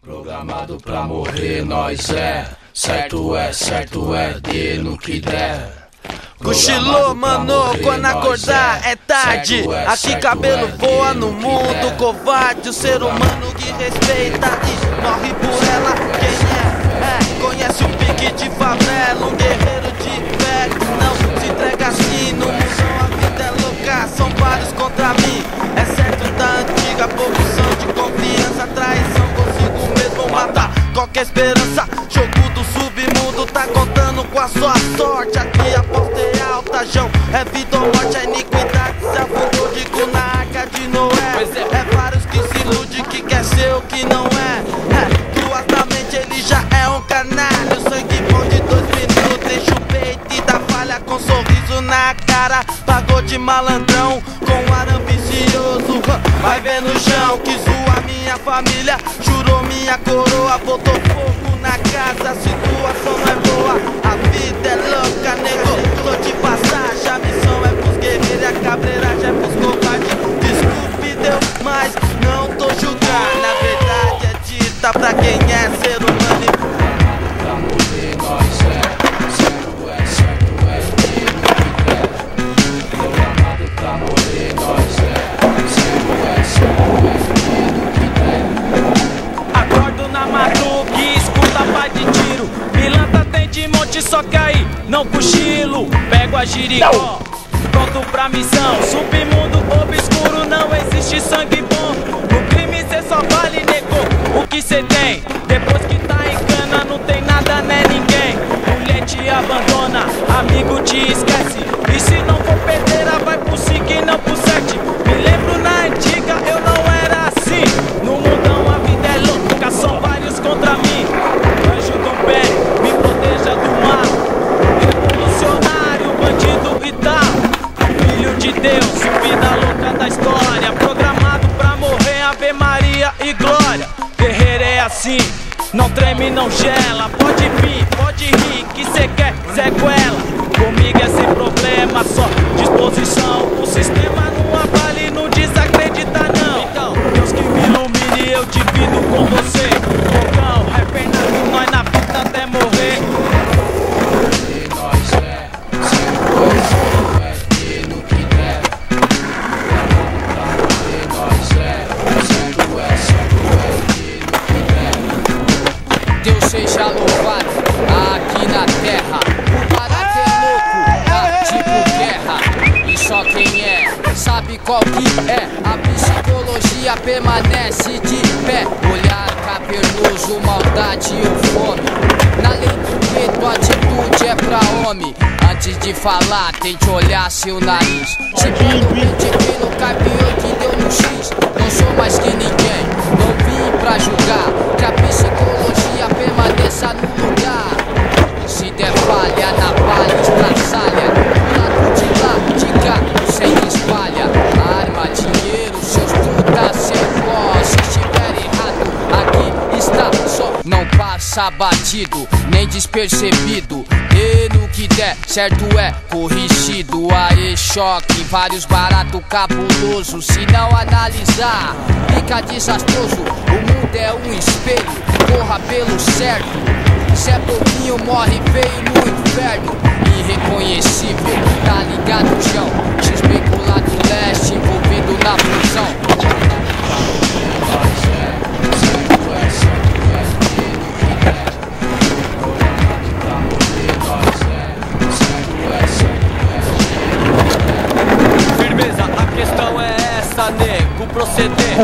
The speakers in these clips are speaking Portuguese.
Programado pra morrer, nós é. Certo é, dê no que der. Cochilou, mano, quando acordar é tarde. Aqui cabelo voa no mundo covarde. O ser humano que respeita e morre por ela. Quem conhece o pique de favela. Um guerreiro de fé que não se entrega assim. No mundo a vida é louca, são vários contra mim. É certo da antiga posição de confiança. Traição, consigo mesmo matar qualquer esperança. Jogo do submundo tá contando com a sua sorte. Aqui aposta é alta, João, é vida ou morte. A iniquidade se afundou, digo, na arca de Noé. É vários que se iludem que quer ser o que não é. Duas na mente, ele já é um canalho. Sangue bom de 2 minutos, enche o peito e dá falha com sorriso na cara. Pagou de malandrão com ar ambicioso. Vai ver no chão que zoa minha família. Jurou minha coroa, botou fogo na casa. A situação não é boa, a vida é louca, nego. Tô de passagem, a missão é pros guerreiros e a cabreiragem é pros covardes. Desculpe Deus, mas não tô julgando. Na verdade é dita pra quem é ser humano. Pra morrer, nós é. Certo é, dê no que der. Programado pra morrer, nós é. Certo é, dê no que der. Acordo na madruga e escuta a paz de tiro. Pilantra tem de monte, só que aí não cochilo. Pego a giricó, pronto pra missão. Submundo obscuro, não existe sangue bom. No crime cê só vale, nego, o que cê tem. Depois que tá em cana não tem nada, né ninguém. Mulher te abandona, amigo te esquece. E se não for pedreira vai pro 5 e não pro 7. Me lembro na antiga, eu não era assim. No mundão a vida é louca, são vários contra mim. Anjo do bem, me proteja do mal. Revolucionário, bandido e tal. Filho de Deus, vida louca da história. Programado pra morrer, Ave Maria e glória. Guerreiro é assim, não treme, não gela. Pode vir, pode rir, que cê quer sequela. Comigo é sem problema, só disposição. O sistema não abala e não desacredita não. Então, Deus que me ilumine, eu divido com você. Fogão, é Fernando, nós na fita até morrer. Nós é. Certo é, dê no que der. Programado pra morrer, nós é. Certo é, dê no que der. Deus seja louvado aqui na terra. O barato é louco, tá tipo guerra. E só quem é, sabe qual que é. A psicologia permanece de pé. Olhar cavernoso, maldade ou fome. Na lei do gueto, atitude é pra homem. Antes de falar, tente olhar seu nariz. Se pelo pelo caminhão que deu no X. Não sou mais que ninguém, não vim pra julgar. Que a psicologia permaneça no lugar. Se der falha, na palha estraçalha. Do lado de lá, de cá, sem espalha. Arma, dinheiro, seus trutas sem pó. Se estiver errado, aqui está só. Não passa batido, nem despercebido. E no que der, certo é, corrigido. Aê, choque, vários barato cabuloso. Se não analisar, fica desastroso. O mundo é um espelho, corra pelo certo. Se é pouquinho, morre feio no inferno. Irreconhecível, tá ligado, chão. XP pro lado leste, envolvido na fusão. Firmeza, a questão é essa, nego, proceder.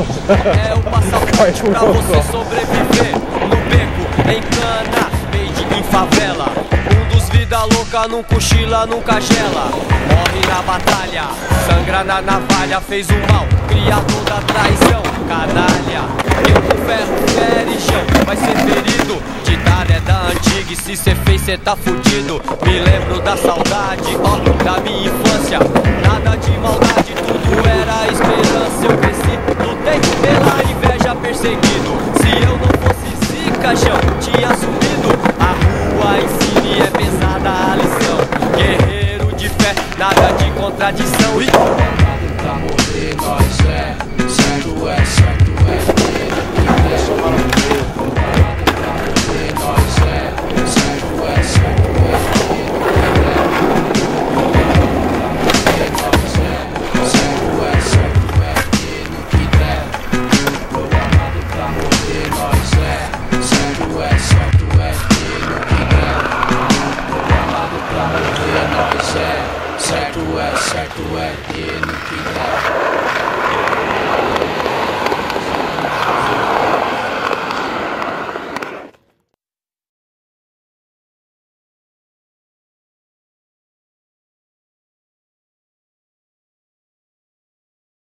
É o passaporte pra você sobreviver. No beco, em cana, made em favela. Um dos vida louca, não cochila, nunca gela. Morre na batalha, sangra na navalha. Fez o mal, criador da traição, canalha. Quem com ferro fere chão, vai ser ferido. Ditada é da antiga e se cê fez cê tá fudido. Me lembro da saudade, ó, da minha infância. Nada de maldade, tudo era esperança. Eu cresci, lutei pela inveja, perseguido. Se eu não fosse zica, chão, tinha subido. A rua ensine, é pesada a lição. Guerreiro de fé, nada de contradição.